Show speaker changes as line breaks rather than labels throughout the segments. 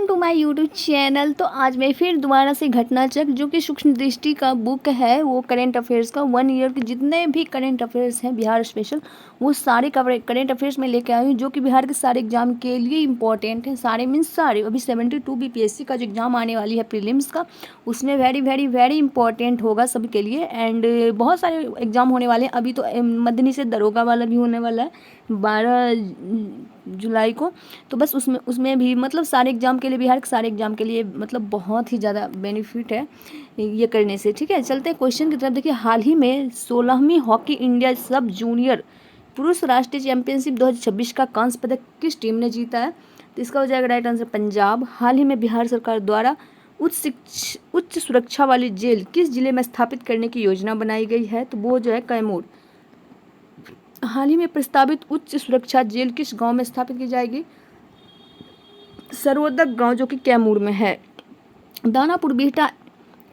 Welcome to my YouTube channel. तो आज मैं फिर दोबारा से घटना चक्र जो कि सूक्ष्म दृष्टि का बुक है, वो करेंट अफेयर्स का 1 ईयर के जितने भी करेंट अफेयर्स हैं बिहार स्पेशल, वो सारे करेंट अफेयर्स में लेके आई हूँ जो कि बिहार के सारे एग्जाम के लिए इंपॉर्टेंट हैं। सारे मीन्स सारे। अभी 72 बीपीएससी का जो एग्जाम आने वाली है प्रीलिम्स का, उसमें वेरी वेरी वेरी इंपॉर्टेंट होगा सभी के लिए। एंड बहुत सारे एग्जाम होने वाले हैं। अभी तो मदनी से दरोगा वाला भी होने वाला है 12 जुलाई को। तो बस उसमें भी मतलब सारे एग्जाम के लिए, बिहार के सारे एग्जाम के लिए मतलब बहुत ही ज़्यादा बेनिफिट है ये करने से। ठीक है, चलते हैं क्वेश्चन की तरफ। देखिए, हाल ही में 16वीं हॉकी इंडिया सब जूनियर पुरुष राष्ट्रीय चैंपियनशिप 2026 का कांस्य पदक किस टीम ने जीता है? तो इसका हो जाएगा राइट आंसर पंजाब। हाल ही में बिहार सरकार द्वारा उच्च सुरक्षा वाली जेल किस जिले में स्थापित करने की योजना बनाई गई है? तो वो जो है कैमूर। हाल ही में प्रस्तावित उच्च सुरक्षा जेल किस गांव में स्थापित की जाएगी? सर्वोदक गांव जो कि कैमूर में है। दानापुर बिहटा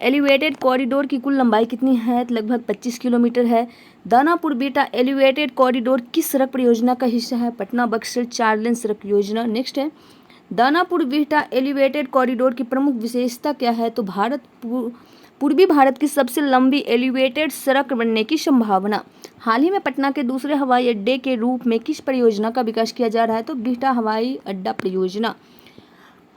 एलिवेटेड कॉरिडोर की कुल लंबाई कितनी है? तो लगभग 25 किलोमीटर है। दानापुर बिहटा एलिवेटेड कॉरिडोर किस सड़क परियोजना का हिस्सा है? पटना बक्सर 4 लेन सड़क योजना। नेक्स्ट है, दानापुर बिहटा एलिवेटेड कॉरिडोर की प्रमुख विशेषता क्या है? तो पूर्वी भारत की सबसे लंबी एलिवेटेड सड़क बनने की संभावना। हाल ही में पटना के दूसरे हवाई अड्डे के रूप में किस परियोजना का विकास किया जा रहा है? तो बिहटा हवाई अड्डा परियोजना।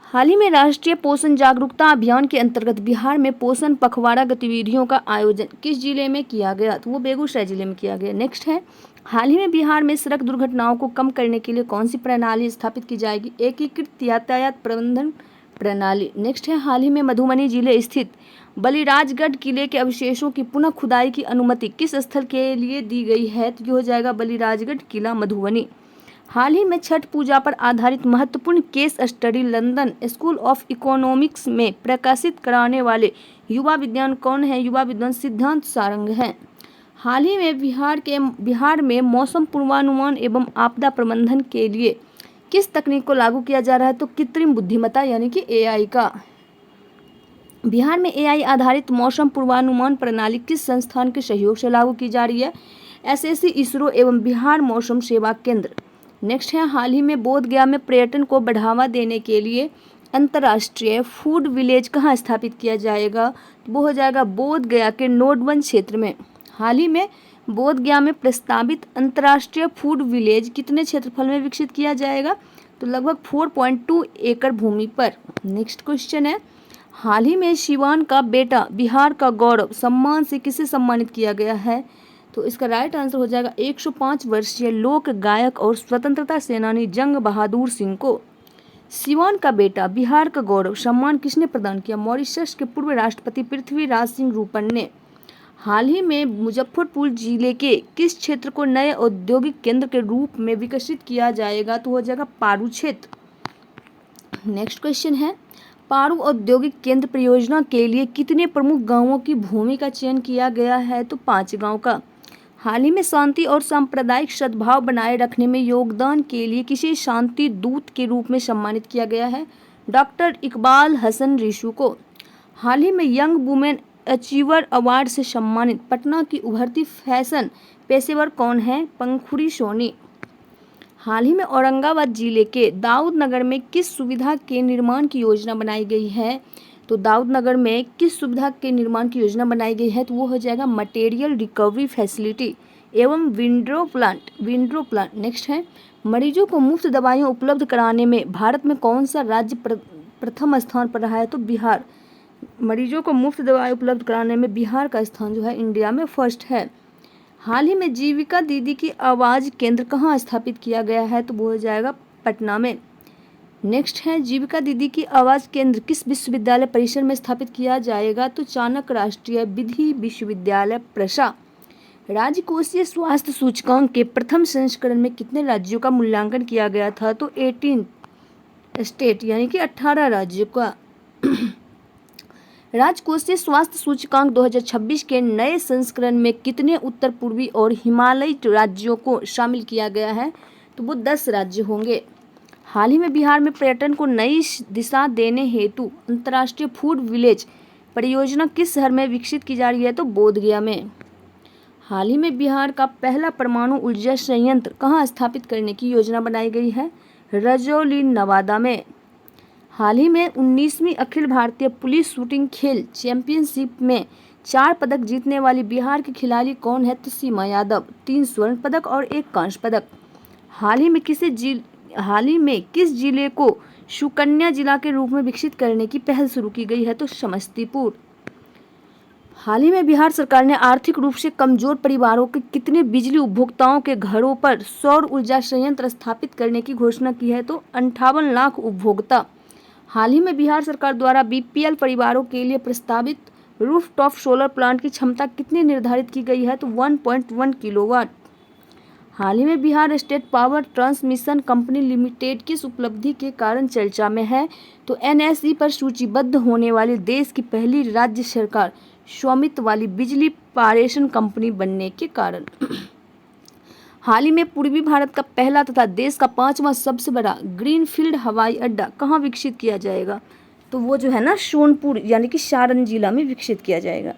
हाल ही में राष्ट्रीय पोषण जागरूकता अभियान के अंतर्गत बिहार में पोषण पखवाड़ा गतिविधियों का आयोजन किस जिले में किया गया? तो वो बेगूसराय जिले में किया गया। नेक्स्ट है, हाल ही में बिहार में सड़क दुर्घटनाओं को कम करने के लिए कौन सी प्रणाली स्थापित की जाएगी? एकीकृत यातायात प्रबंधन प्रणाली। नेक्स्ट है, हाल ही में मधुबनी जिले स्थित बलिराजगढ़ किले के अवशेषों की पुनः खुदाई की अनुमति किस स्थल के लिए दी गई है? तो ये हो जाएगा बलिराजगढ़ किला मधुबनी। हाल ही में छठ पूजा पर आधारित महत्वपूर्ण case study London school of economics में प्रकाशित कराने वाले युवा विद्वान कौन है? युवा विद्वान सिद्धांत सारंग हैं। हाल ही में बिहार में मौसम पूर्वानुमान एवं आपदा प्रबंधन के लिए किस तकनीक को लागू किया जा रहा है? तो कृत्रिम बुद्धिमत्ता यानी कि एआई का। बिहार में एआई आधारित मौसम पूर्वानुमान प्रणाली किस संस्थान के सहयोग से लागू की जा रही है? एसएससी, इसरो एवं बिहार मौसम सेवा केंद्र। नेक्स्ट है, हाल ही में बोधगया में पर्यटन को बढ़ावा देने के लिए अंतर्राष्ट्रीय फूड विलेज कहाँ स्थापित किया जाएगा? वो हो जाएगा बोधगया के नोटबंद क्षेत्र में। हाल ही में बोधगया में प्रस्तावित अंतर्राष्ट्रीय फूड विलेज कितने क्षेत्रफल में विकसित किया जाएगा? तो लगभग 4.2 एकड़ भूमि पर। नेक्स्ट क्वेश्चन है, हाल ही में सिवान का बेटा बिहार का गौरव सम्मान से किसे सम्मानित किया गया है? तो इसका राइट आंसर हो जाएगा 105 वर्षीय लोक गायक और स्वतंत्रता सेनानी जंग बहादुर सिंह को। सिवान का बेटा बिहार का गौरव सम्मान किसने प्रदान किया? मॉरिशस के पूर्व राष्ट्रपति पृथ्वीराज सिंह रूपन ने। हाल ही में मुजफ्फरपुर जिले के किस क्षेत्र को नए औद्योगिक केंद्र के रूप में विकसित किया जाएगा? तो हो जाएगा पारू क्षेत्र। नेक्स्ट क्वेश्चन है, पारू औद्योगिक केंद्र परियोजना के लिए कितने प्रमुख गांवों की भूमि का चयन किया गया है? तो 5 गांव का। हाल ही में शांति और सांप्रदायिक सद्भाव बनाए रखने में योगदान के लिए किसे शांति दूत के रूप में सम्मानित किया गया है? डॉक्टर इकबाल हसन रिशु को। हाल ही में यंग वुमेन अचीवर अवार्ड से सम्मानित पटना की उभरती फैशन पेशेवर कौन है? पंखुड़ी सोनी। हाल ही में औरंगाबाद जिले के दाऊद नगर में किस सुविधा के निर्माण की योजना बनाई गई है? तो दाऊद नगर में किस सुविधा के निर्माण की योजना बनाई गई है? तो वो हो जाएगा मटेरियल रिकवरी फैसिलिटी एवं विंडो प्लांट। नेक्स्ट है, मरीजों को मुफ्त दवाइयाँ उपलब्ध कराने में भारत में कौन सा राज्य प्रथम स्थान पर रहा है? तो बिहार। मरीजों को मुफ्त दवाई उपलब्ध कराने में बिहार का स्थान जो है इंडिया में फर्स्ट है। हाल ही में जीविका दीदी की आवाज़ केंद्र कहाँ स्थापित किया गया है? तो वो हो जाएगा पटना में। नेक्स्ट है, जीविका दीदी की आवाज़ केंद्र किस विश्वविद्यालय परिसर में स्थापित किया जाएगा? तो चाणक्य राष्ट्रीय विधि विश्वविद्यालय प्रसा। राजकोषीय स्वास्थ्य सूचकांक के प्रथम संस्करण में कितने राज्यों का मूल्यांकन किया गया था? तो 18 स्टेट यानी कि 18 राज्यों का। राजकोषीय स्वास्थ्य सूचकांक 2026 के नए संस्करण में कितने उत्तर पूर्वी और हिमालयी राज्यों को शामिल किया गया है? तो वो 10 राज्य होंगे। हाल ही में बिहार में पर्यटन को नई दिशा देने हेतु अंतर्राष्ट्रीय फूड विलेज परियोजना किस शहर में विकसित की जा रही है? तो बोधगया में। हाल ही में बिहार का पहला परमाणु ऊर्जा संयंत्र कहाँ स्थापित करने की योजना बनाई गई है? रजौली नवादा में। हाल ही में 19वीं अखिल भारतीय पुलिस शूटिंग खेल चैंपियनशिप में 4 पदक जीतने वाली बिहार की खिलाड़ी कौन है? तो सीमा यादव। 3 स्वर्ण पदक और 1 कांस्य पदक। हाल ही में किस जिले को सुकन्या जिला के रूप में विकसित करने की पहल शुरू की गई है? तो समस्तीपुर। हाल ही में बिहार सरकार ने आर्थिक रूप से कमजोर परिवारों के कितने बिजली उपभोक्ताओं के घरों पर सौर ऊर्जा संयंत्र स्थापित करने की घोषणा की है? तो 58 लाख उपभोक्ता। हाल ही में बिहार सरकार द्वारा बीपीएल परिवारों के लिए प्रस्तावित रूफटॉप सोलर प्लांट की क्षमता कितनी निर्धारित की गई है? तो 1.1 किलोवाट। हाल ही में Bihar state power transmission company limited किस उपलब्धि के कारण चर्चा में है? तो एनएसई पर सूचीबद्ध होने वाली देश की पहली राज्य सरकार स्वामित्व वाली बिजली पारेषण कंपनी बनने के कारण। हाल ही में पूर्वी भारत का पहला तथा देश का 5वां सबसे बड़ा ग्रीनफील्ड हवाई अड्डा कहाँ विकसित किया जाएगा? तो वो जो है ना सोनपुर यानी कि सारण जिला में विकसित किया जाएगा।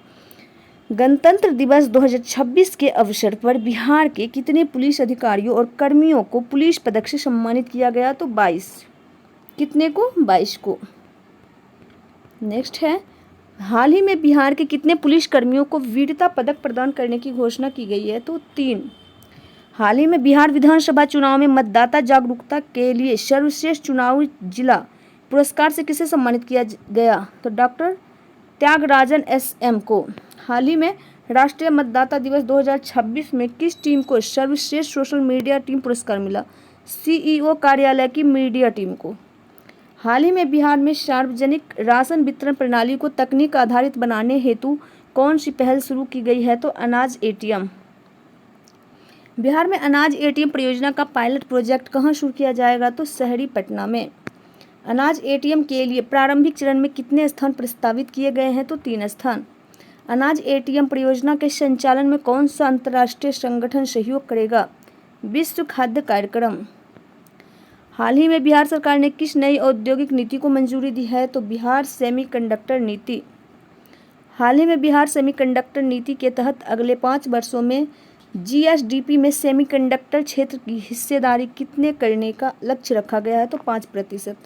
गणतंत्र दिवस 2026 के अवसर पर बिहार के कितने पुलिस अधिकारियों और कर्मियों को पुलिस पदक से सम्मानित किया गया? तो 22। कितने को? 22 को। नेक्स्ट है, हाल ही में बिहार के कितने पुलिस कर्मियों को वीरता पदक प्रदान करने की घोषणा की गई है? तो 3। हाल ही में बिहार विधानसभा चुनाव में मतदाता जागरूकता के लिए सर्वश्रेष्ठ चुनावी जिला पुरस्कार से किसे सम्मानित किया गया? तो डॉक्टर त्यागराजन एसएम को। हाल ही में राष्ट्रीय मतदाता दिवस 2026 में किस टीम को सर्वश्रेष्ठ सोशल मीडिया टीम पुरस्कार मिला? सीईओ कार्यालय की मीडिया टीम को। हाल ही में बिहार में सार्वजनिक राशन वितरण प्रणाली को तकनीक आधारित बनाने हेतु कौन सी पहल शुरू की गई है? तो अनाज एटीएम। बिहार में अनाज एटीएम परियोजना का पायलट प्रोजेक्ट कहाँ शुरू किया जाएगा? तो शहरी पटना में। अनाज एटीएम के लिए प्रारंभिक चरण में कितने स्थान प्रस्तावित किए गए हैं? तो 3 स्थान। अनाज एटीएम परियोजना के संचालन में कौन सा अंतर्राष्ट्रीय संगठन सहयोग करेगा? विश्व खाद्य कार्यक्रम। हाल ही में बिहार सरकार ने किस नई औद्योगिक नीति को मंजूरी दी है? तो बिहार सेमीकंडक्टर नीति। हाल ही में बिहार सेमीकंडक्टर नीति के तहत अगले 5 वर्षों में जीएसडीपी में सेमीकंडक्टर क्षेत्र की हिस्सेदारी कितने करने का लक्ष्य रखा गया है? तो 5%।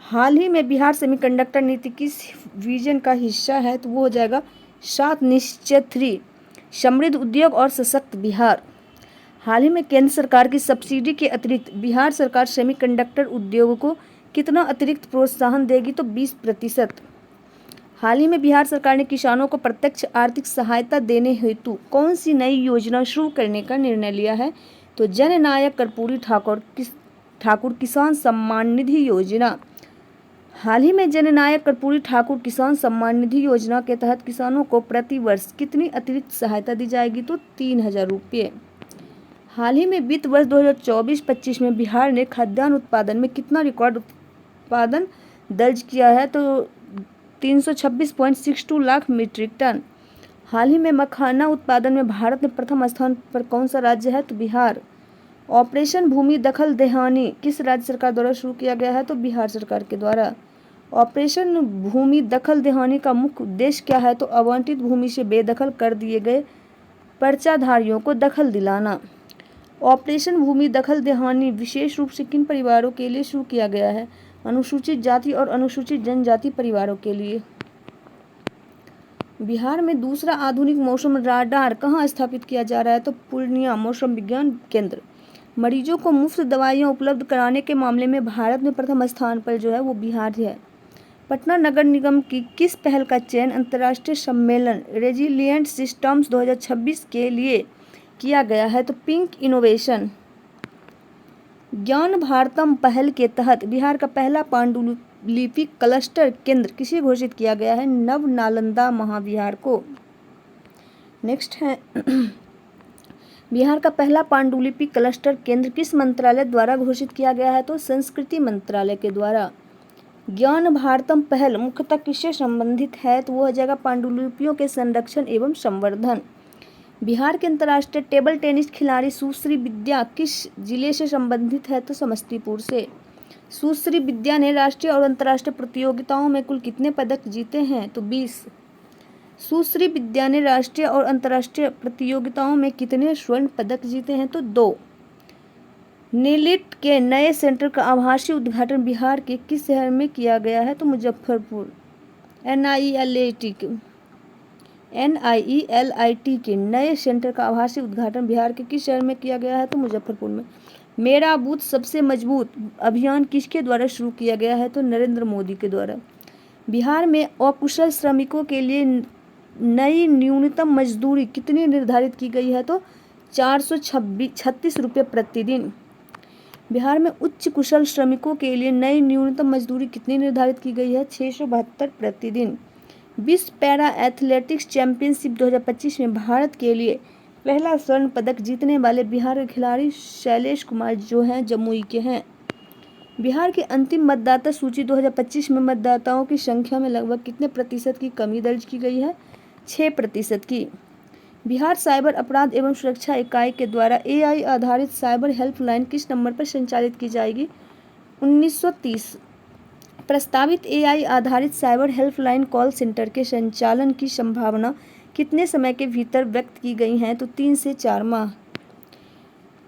हाल ही में बिहार सेमीकंडक्टर नीति किस विजन का हिस्सा है? तो वो हो जाएगा 7 निश्चय 3 समृद्ध उद्योग और सशक्त बिहार। हाल ही में केंद्र सरकार की सब्सिडी के अतिरिक्त बिहार सरकार सेमीकंडक्टर उद्योग को कितना अतिरिक्त प्रोत्साहन देगी? तो 20%। हाल ही में बिहार सरकार ने किसानों को प्रत्यक्ष आर्थिक सहायता देने हेतु कौन सी नई योजना शुरू करने का निर्णय लिया है? तो जननायक कर्पूरी ठाकुर किसान सम्मान निधि योजना। हाल ही में जननायक कर्पूरी ठाकुर किसान सम्मान निधि योजना के तहत किसानों को प्रति वर्ष कितनी अतिरिक्त सहायता दी जाएगी? तो 3000 रुपये। हाल ही में वित्त वर्ष 2024-25 में बिहार ने खाद्यान्न उत्पादन में कितना रिकॉर्ड उत्पादन दर्ज किया है? तो 326.62 लाख मीट्रिक टन। हाल ही में मखाना उत्पादन में भारत में प्रथम स्थान पर कौन सा राज्य है? तो बिहार। ऑपरेशन भूमि दखल देहानी किस राज्य सरकार द्वारा शुरू किया गया है? तो बिहार सरकार के द्वारा। ऑपरेशन भूमि दखल देहानी का मुख्य उद्देश्य क्या है? तो आवंटित भूमि से बेदखल कर दिए गए पर्चाधारियों को दखल दिलाना। ऑपरेशन भूमि दखल देहानी विशेष रूप से किन परिवारों के लिए शुरू किया गया है? अनुसूचित जाति और अनुसूचित जनजाति परिवारों के लिए। बिहार में दूसरा आधुनिक मौसम राडार कहाँ स्थापित किया जा रहा है? तो पूर्णिया मौसम विज्ञान केंद्र। मरीजों को मुफ्त दवाइयाँ उपलब्ध कराने के मामले में भारत में प्रथम स्थान पर जो है वो बिहार है। पटना नगर निगम की किस पहल का चयन अंतर्राष्ट्रीय सम्मेलन रेजिलिएंट सिस्टम्स 2026 के लिए किया गया है? तो पिंक इनोवेशन। ज्ञान भारतम पहल के तहत बिहार का पहला पांडुलिपि क्लस्टर केंद्र किसे घोषित किया गया है? नव नालंदा महाविहार को। नेक्स्ट है बिहार का पहला पांडुलिपि क्लस्टर केंद्र किस मंत्रालय द्वारा घोषित किया गया है? तो संस्कृति मंत्रालय के द्वारा। ज्ञान भारतम पहल मुख्यतः किससे संबंधित है? तो वो हो जाएगा पांडुलिपियों के संरक्षण एवं संवर्धन। बिहार के अंतर्राष्ट्रीय टेबल टेनिस खिलाड़ी सुश्री विद्या किस जिले से संबंधित है? तो समस्तीपुर से। सुश्री विद्या ने राष्ट्रीय और अंतर्राष्ट्रीय प्रतियोगिताओं में कुल कितने पदक जीते हैं? तो 20। सुश्री विद्या ने राष्ट्रीय और अंतर्राष्ट्रीय प्रतियोगिताओं में कितने स्वर्ण पदक जीते हैं? तो 2। नीलिट के नए सेंटर का आभासी उद्घाटन बिहार के किस शहर में किया गया है? तो मुजफ्फरपुर। NIELIT के नए सेंटर का आभासी उद्घाटन बिहार के किस शहर में किया गया है? तो मुजफ्फरपुर में। मेरा बूथ सबसे मजबूत अभियान किसके द्वारा शुरू किया गया है? तो नरेंद्र मोदी के द्वारा। बिहार में अकुशल श्रमिकों के लिए नई न्यूनतम मजदूरी कितनी निर्धारित की गई है? तो 436 रुपये प्रतिदिन। बिहार में उच्च कुशल श्रमिकों के लिए नई न्यूनतम मजदूरी कितनी निर्धारित की गई है? 672 प्रतिदिन। विश्व पैरा एथलेटिक्स चैंपियनशिप 2025 में भारत के लिए पहला स्वर्ण पदक जीतने वाले बिहार के खिलाड़ी शैलेश कुमार जो हैं जमुई के हैं। बिहार की अंतिम मतदाता सूची 2025 में मतदाताओं की संख्या में लगभग कितने प्रतिशत की कमी दर्ज की गई है? 6% की। बिहार साइबर अपराध एवं सुरक्षा इकाई के द्वारा AI आधारित साइबर हेल्पलाइन किस नंबर पर संचालित की जाएगी? 1930। प्रस्तावित AI आधारित साइबर हेल्पलाइन कॉल सेंटर के संचालन की संभावना कितने समय के भीतर व्यक्त की गई है? तो 3 से 4 माह।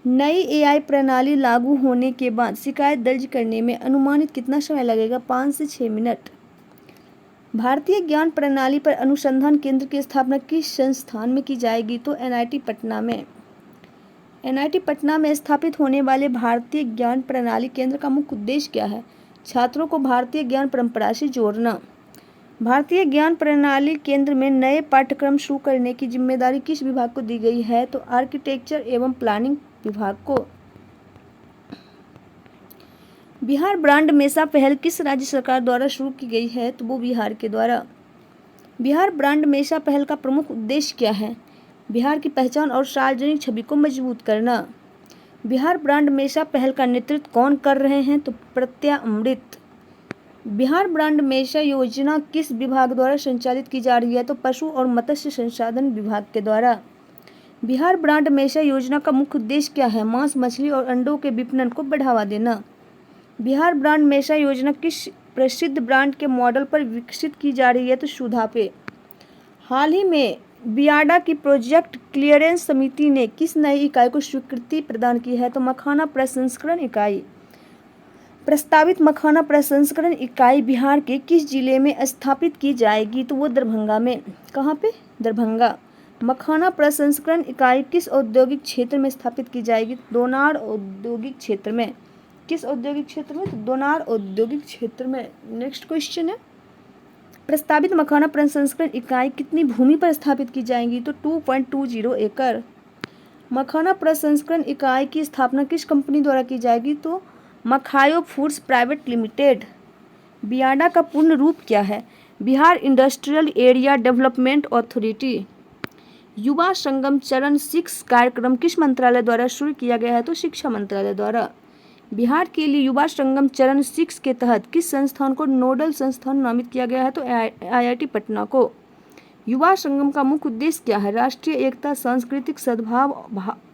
नई AI प्रणाली लागू होने के बाद शिकायत दर्ज करने में अनुमानित कितना समय लगेगा? 5 से 6 मिनट। भारतीय ज्ञान प्रणाली पर अनुसंधान केंद्र की स्थापना किस संस्थान में की जाएगी? तो NIT पटना में। NIT पटना में स्थापित होने वाले भारतीय ज्ञान प्रणाली केंद्र का मुख्य उद्देश्य क्या है? छात्रों को भारतीय ज्ञान परंपरा से जोड़ना। भारतीय ज्ञान प्रणाली केंद्र में नए पाठ्यक्रम शुरू करने की जिम्मेदारी किस विभाग को दी गई है? तो आर्किटेक्चर एवं प्लानिंग विभाग को। बिहार ब्रांड मेसा पहल किस राज्य सरकार द्वारा शुरू की गई है? तो वो बिहार के द्वारा। बिहार ब्रांड मेसा पहल का प्रमुख उद्देश्य क्या है? बिहार की पहचान और सार्वजनिक छवि को मजबूत करना। बिहार ब्रांड मेसा पहल का नेतृत्व कौन कर रहे हैं? तो प्रत्यय अमृत। बिहार ब्रांड मेसा योजना किस विभाग द्वारा संचालित की जा रही है? तो पशु और मत्स्य संसाधन विभाग के द्वारा। बिहार ब्रांड मेसा योजना का मुख्य उद्देश्य क्या है? मांस, मछली और अंडों के विपणन को बढ़ावा देना। बिहार ब्रांड मेसा योजना किस प्रसिद्ध ब्रांड के मॉडल पर विकसित की जा रही है? तो सुधा पे। हाल ही में बियाडा की प्रोजेक्ट क्लियरेंस समिति ने किस नई इकाई को स्वीकृति प्रदान की है? तो मखाना प्रसंस्करण इकाई। प्रस्तावित मखाना प्रसंस्करण इकाई बिहार के किस जिले में स्थापित की जाएगी? तो वो दरभंगा में। कहाँ पे? दरभंगा। मखाना प्रसंस्करण इकाई किस औद्योगिक क्षेत्र में स्थापित की जाएगी? दोनार औद्योगिक क्षेत्र में। किस औद्योगिक क्षेत्र में? तो दोनार औद्योगिक क्षेत्र में। नेक्स्ट क्वेश्चन है, प्रस्तावित मखाना प्रसंस्करण इकाई कितनी भूमि पर स्थापित की जाएगी? तो 2.20 एकड़। मखाना प्रसंस्करण इकाई की स्थापना किस कंपनी द्वारा की जाएगी? तो मखायो फूड्स प्राइवेट लिमिटेड। बियाडा का पूर्ण रूप क्या है? Bihar industrial area development authority. Yuva Sangam चरण 6 कार्यक्रम किस मंत्रालय द्वारा शुरू किया गया है? तो शिक्षा मंत्रालय द्वारा। बिहार के लिए युवा संगम चरण 6 के तहत किस संस्थान को नोडल संस्थान नामित किया गया है? तो IIT पटना को। युवा संगम का मुख्य उद्देश्य क्या है? राष्ट्रीय एकता, सांस्कृतिक सद्भाव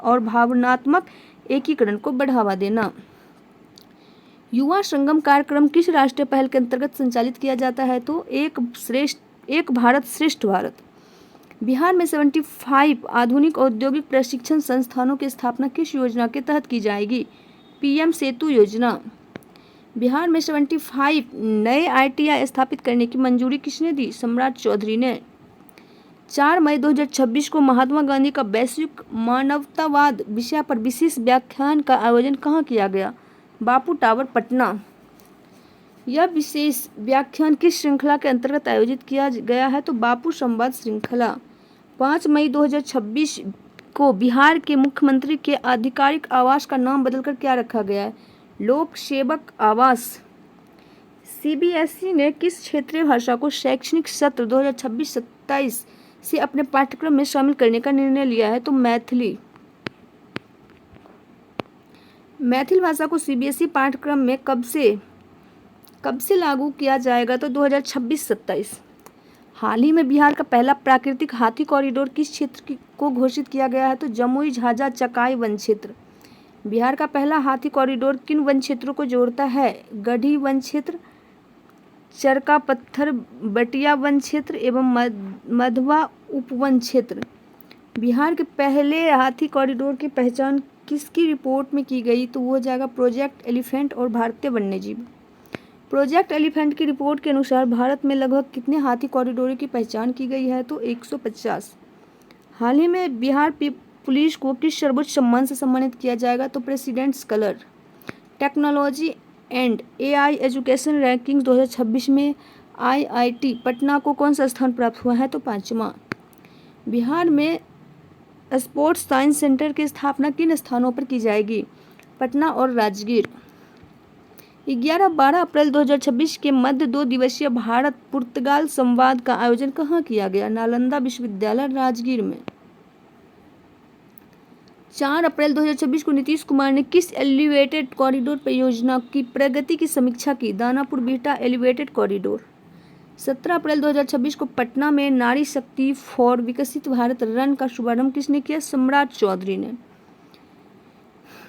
और भावनात्मक एकीकरण को बढ़ावा देना। युवा संगम कार्यक्रम किस राष्ट्रीय पहल के अंतर्गत संचालित किया जाता है? तो एक भारत श्रेष्ठ भारत। बिहार में 75 आधुनिक औद्योगिक प्रशिक्षण संस्थानों की स्थापना किस योजना के तहत की जाएगी? PM सेतु योजना। बिहार में 75 नए ITI स्थापित करने की मंजूरी किसने दी? सम्राट चौधरी ने। 4 मई 2026 को महात्मा गांधी का वैश्विक मानवतावाद विषय पर विशेष व्याख्यान का आयोजन कहाँ किया गया? बापू टावर पटना। यह विशेष व्याख्यान किस श्रृंखला के अंतर्गत आयोजित किया गया है? तो बापू संवाद श्रृंखला। 5 मई 2026 को बिहार के मुख्यमंत्री के आधिकारिक आवास का नाम बदलकर क्या रखा गया है? लोक सेवक आवास। CBSE ने किस क्षेत्रीय भाषा को शैक्षणिक सत्र 2026-27 से अपने पाठ्यक्रम में शामिल करने का निर्णय लिया है? तो मैथिली। मैथिली भाषा को CBSE पाठ्यक्रम में कब से लागू किया जाएगा? तो 2026-27। हाल ही में बिहार का पहला प्राकृतिक हाथी कॉरिडोर किस क्षेत्र को घोषित किया गया है? तो जमुई झाझा चकाई वन क्षेत्र। बिहार का पहला हाथी कॉरिडोर किन वन क्षेत्रों को जोड़ता है? गढ़ी वन क्षेत्र, चरका पत्थर बटिया वन क्षेत्र एवं मधवा उपवन क्षेत्र। बिहार के पहले हाथी कॉरिडोर की पहचान किसकी रिपोर्ट में की गई, तो वो हो जाएगा प्रोजेक्ट एलिफेंट और भारतीय वन्यजीव। प्रोजेक्ट एलिफेंट की रिपोर्ट के अनुसार भारत में लगभग कितने हाथी कॉरिडोरों की पहचान की गई है, तो 150। हाल ही में बिहार पुलिस को किस सर्वोच्च सम्मान से सम्मानित किया जाएगा, तो president's colour. Technology and AI education ranking 2026 में आईआईटी पटना को कौन सा स्थान प्राप्त हुआ है, तो 5वां। बिहार में स्पोर्ट्स साइंस सेंटर की स्थापना किन स्थानों पर की जाएगी, पटना और राजगीर। 11-12 अप्रैल 2026 के मध्य 2 दिवसीय भारत पुर्तगाल संवाद का आयोजन कहाँ किया गया, नालंदा विश्वविद्यालय राजगीर में। 4 अप्रैल 2026 को नीतीश कुमार ने किस एलिवेटेड कॉरिडोर परियोजना की प्रगति की समीक्षा की, दानापुर बिहटा एलिवेटेड कॉरिडोर। 17 अप्रैल 2026 को पटना में नारी शक्ति फॉर विकसित भारत रन का शुभारंभ किसने किया, सम्राट चौधरी ने।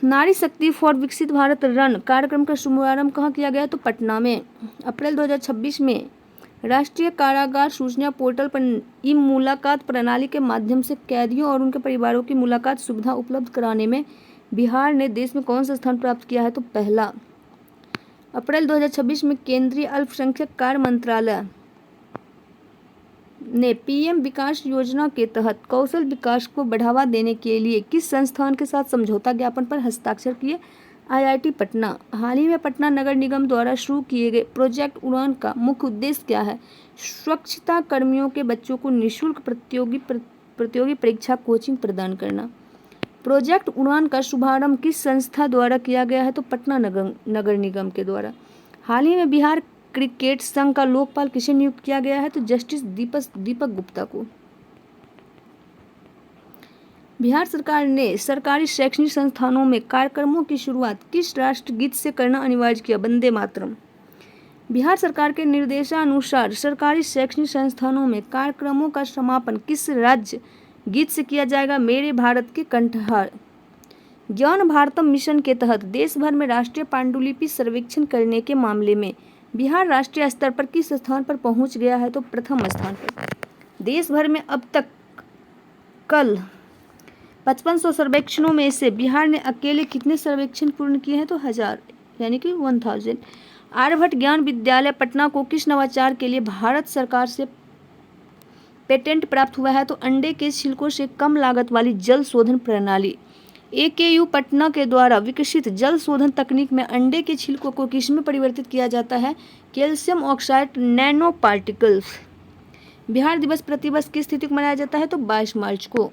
नारी शक्ति फॉर विकसित भारत रन कार्यक्रम का शुभारंभ कहाँ किया गया, तो पटना में। अप्रैल 2026 में राष्ट्रीय कारागार सूचना पोर्टल पर ई मुलाकात प्रणाली के माध्यम से कैदियों और उनके परिवारों की मुलाकात सुविधा उपलब्ध कराने में बिहार ने देश में कौन सा स्थान प्राप्त किया है, तो पहला। अप्रैल 2026 में केंद्रीय अल्पसंख्यक कार्य मंत्रालय ने पीएम विकास योजना के तहत कौशल विकास को बढ़ावा देने के लिए किस संस्थान के साथ समझौता ज्ञापन पर हस्ताक्षर किए, आईआईटी पटना। हाल ही में पटना नगर निगम द्वारा शुरू किए गए प्रोजेक्ट उड़ान का मुख्य उद्देश्य क्या है, स्वच्छता कर्मियों के बच्चों को निःशुल्क प्रतियोगी परीक्षा कोचिंग प्रदान करना। प्रोजेक्ट उड़ान का शुभारंभ किस संस्था द्वारा किया गया है, तो पटना नगर निगम के द्वारा। हाल ही में बिहार क्रिकेट संघ का लोकपाल किसे नियुक्त किया गया है, तो जस्टिस दीपक गुप्ता को। बिहार सरकार ने सरकारी शैक्षणिक संस्थानों में कार्यक्रमों की शुरुआत किस राष्ट्रगीत से करना अनिवार्य किया, वंदे मातरम। बिहार सरकार के निर्देशानुसार सरकारी शैक्षणिक संस्थानों में कार्यक्रमों का समापन किस राज्य गीत से किया जाएगा, मेरे भारत के कंठहार। ज्ञान भारतम मिशन के तहत देश भर में राष्ट्रीय पांडुलिपि सर्वेक्षण करने के मामले में बिहार राष्ट्रीय स्तर पर किस स्थान पर पहुंच गया है, तो प्रथम स्थान पर। देश भर में अब तक कल 5500 सर्वेक्षणों में से बिहार ने अकेले कितने सर्वेक्षण पूर्ण किए हैं, तो 1000 यानी कि 1000। आर्यभट्ट ज्ञान विद्यालय पटना को किस नवाचार के लिए भारत सरकार से पेटेंट प्राप्त हुआ है, तो अंडे के छिलकों से कम लागत वाली जल शोधन प्रणाली। एकेयू पटना के द्वारा विकसित जल शोधन तकनीक में अंडे के छिलकों को किसमें परिवर्तित किया जाता है, calcium oxide nano particles. Bihar दिवस प्रतिवर्ष किस तिथि को मनाया जाता है, तो 22 मार्च को।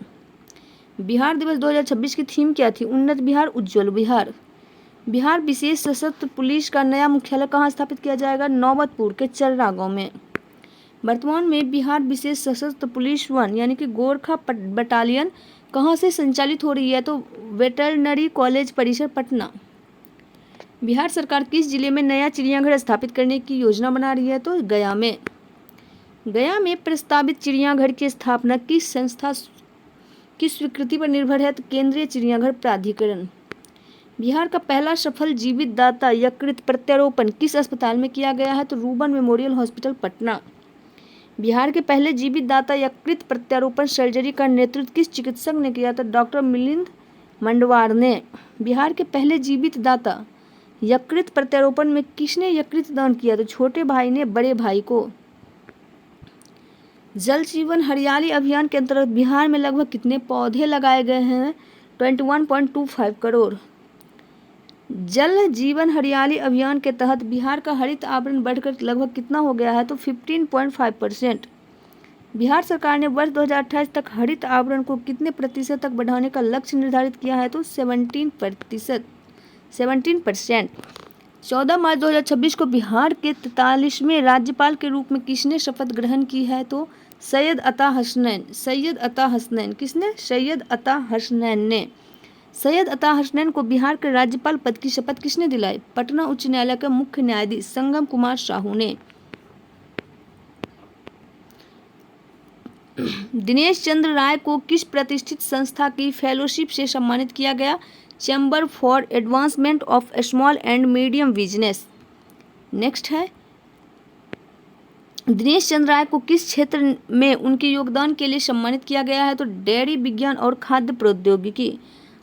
बिहार दिवस 2026 की थीम क्या थी, उन्नत बिहार उज्ज्वल बिहार। बिहार विशेष सशस्त्र पुलिस का नया मुख्यालय कहाँ स्थापित किया जाएगा, नौबतपुर के चर्रा गांव में। वर्तमान में बिहार विशेष सशस्त्र पुलिस 1 यानी कि गोरखा बटालियन कहाँ से संचालित हो रही है, तो वेटरनरी कॉलेज परिसर पटना। बिहार सरकार किस जिले में नया चिड़ियाघर स्थापित करने की योजना बना रही है, तो गया में। गया में प्रस्तावित चिड़ियाघर की स्थापना किस संस्था की स्वीकृति पर निर्भर है, तो केंद्रीय चिड़ियाघर प्राधिकरण। बिहार का पहला सफल जीवित दाता यकृत प्रत्यारोपण किस अस्पताल में किया गया है, तो रूबन मेमोरियल हॉस्पिटल पटना। बिहार के पहले जीवित दाता यकृत प्रत्यारोपण सर्जरी का नेतृत्व किस चिकित्सक ने किया था, डॉक्टर मिलिंद मंडवार ने। बिहार के पहले जीवित दाता यकृत प्रत्यारोपण में किसने यकृत दान किया, तो छोटे भाई ने बड़े भाई को। जल जीवन हरियाली अभियान के अंतर्गत बिहार में लगभग कितने पौधे लगाए गए हैं, 21.25 करोड़। जल जीवन हरियाली अभियान के तहत बिहार का हरित आवरण बढ़कर लगभग कितना हो गया है, तो 15.5%। बिहार सरकार ने वर्ष 2028 तक हरित आवरण को कितने प्रतिशत तक बढ़ाने का लक्ष्य निर्धारित किया है, तो 17%। 14 मार्च 2026 को बिहार के 43वें राज्यपाल के रूप में किसने शपथ ग्रहण की है, तो सैयद अता हसनैन। किसने, सैयद अता हसनैन ने। सैयद अता हसनैन को बिहार के राज्यपाल पद की शपथ किसने दिलाई, पटना उच्च न्यायालय के मुख्य न्यायाधीश संगम कुमार साहू ने। दिनेश चंद्र राय को किस प्रतिष्ठित संस्था की फेलोशिप से सम्मानित किया गया, chamber for advancement of small and medium business. Next है, दिनेश चंद्र राय को किस क्षेत्र में उनके योगदान के लिए सम्मानित किया गया है, तो डेयरी विज्ञान और खाद्य प्रौद्योगिकी।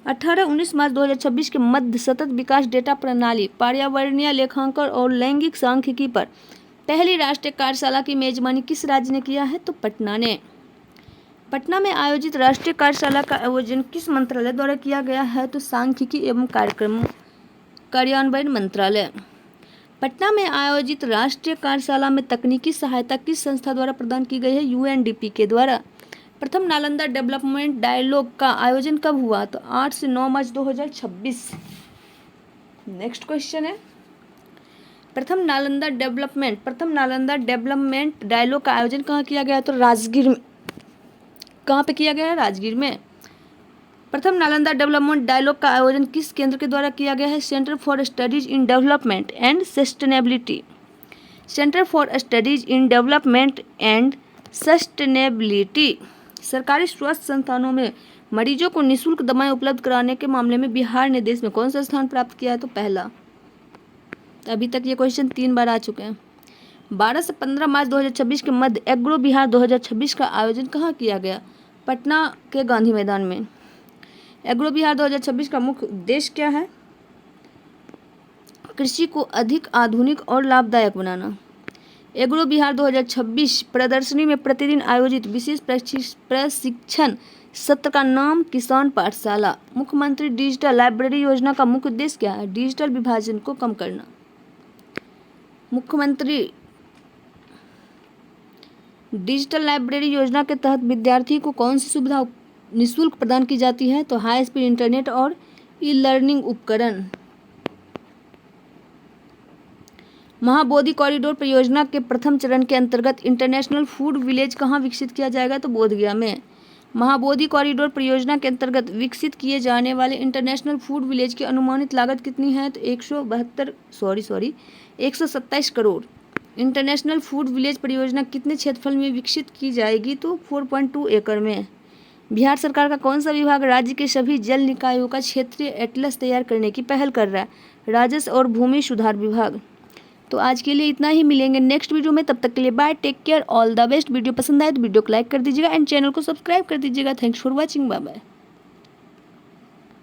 18-19 मार्च 2026 के मध्य सतत विकास डेटा प्रणाली, पर्यावरणीय लेखांकन और लैंगिक सांख्यिकी पर पहली राष्ट्रीय कार्यशाला की मेजबानी किस राज्य ने किया है? तो पटना ने। पटना में आयोजित राष्ट्रीय कार्यशाला का आयोजन किस मंत्रालय द्वारा किया गया है? तो सांख्यिकी एवं कार्यक्रम कार्यान्वयन मंत्रालय। पटना में आयोजित राष्ट्रीय कार्यशाला में तकनीकी सहायता किस संस्था द्वारा प्रदान की गई है? UNDP के द्वारा। प्रथम नालंदा डेवलपमेंट डायलॉग का आयोजन कब हुआ? तो 8 से 9 मार्च 2026। नेक्स्ट क्वेश्चन है, प्रथम नालंदा डेवलपमेंट डायलॉग का आयोजन कहाँ किया गया? तो राजगीर में। कहाँ पे किया गया है? राजगीर में। प्रथम नालंदा डेवलपमेंट डायलॉग का आयोजन किस केंद्र के द्वारा किया गया है? Centre for studies in development and sustainability. Centre for studies in development and sustainability. सरकारी स्वास्थ्य संस्थानों में मरीजों को निःशुल्क दवाएं उपलब्ध कराने के मामले में बिहार ने देश में कौन सा स्थान प्राप्त किया है? तो पहला। अभी तक ये क्वेश्चन 3 बार आ चुके हैं। 12 से 15 मार्च 2026 के मध्य एग्रो बिहार 2026 का आयोजन कहाँ किया गया? पटना के गांधी मैदान में। एग्रो बिहार 2026 का मुख्य उद्देश्य क्या है? कृषि को अधिक आधुनिक और लाभदायक बनाना। एग्रो बिहार 2026 प्रदर्शनी में प्रतिदिन आयोजित विशेष प्रशिक्षण सत्र का नाम किसान पाठशाला। मुख्यमंत्री डिजिटल लाइब्रेरी योजना का मुख्य उद्देश्य क्या है? डिजिटल विभाजन को कम करना। मुख्यमंत्री डिजिटल लाइब्रेरी योजना के तहत विद्यार्थी को कौन सी सुविधा निःशुल्क प्रदान की जाती है? तो हाई स्पीड इंटरनेट और ई-लर्निंग उपकरण। महाबोधि कॉरिडोर परियोजना के प्रथम चरण के अंतर्गत इंटरनेशनल फूड विलेज कहाँ विकसित किया जाएगा? तो बोधगया में। महाबोधि कॉरिडोर परियोजना के अंतर्गत विकसित किए जाने वाले इंटरनेशनल फूड विलेज की अनुमानित लागत कितनी है? तो 127 करोड़। इंटरनेशनल फूड विलेज परियोजना कितने क्षेत्रफल में विकसित की जाएगी? तो 4.2 एकड़ में। बिहार सरकार का कौन सा विभाग राज्य के सभी जल निकायों का क्षेत्रीय एटलस तैयार करने की पहल कर रहा है? राजस्व और भूमि सुधार विभाग। तो आज के लिए इतना ही, मिलेंगे नेक्स्ट वीडियो में। तब तक के लिए bye, take care, all the best. Video पसंद आए तो वीडियो को लाइक कर दीजिएगा एंड चैनल को सब्सक्राइब कर दीजिएगा। Thanks for watching, bye bye.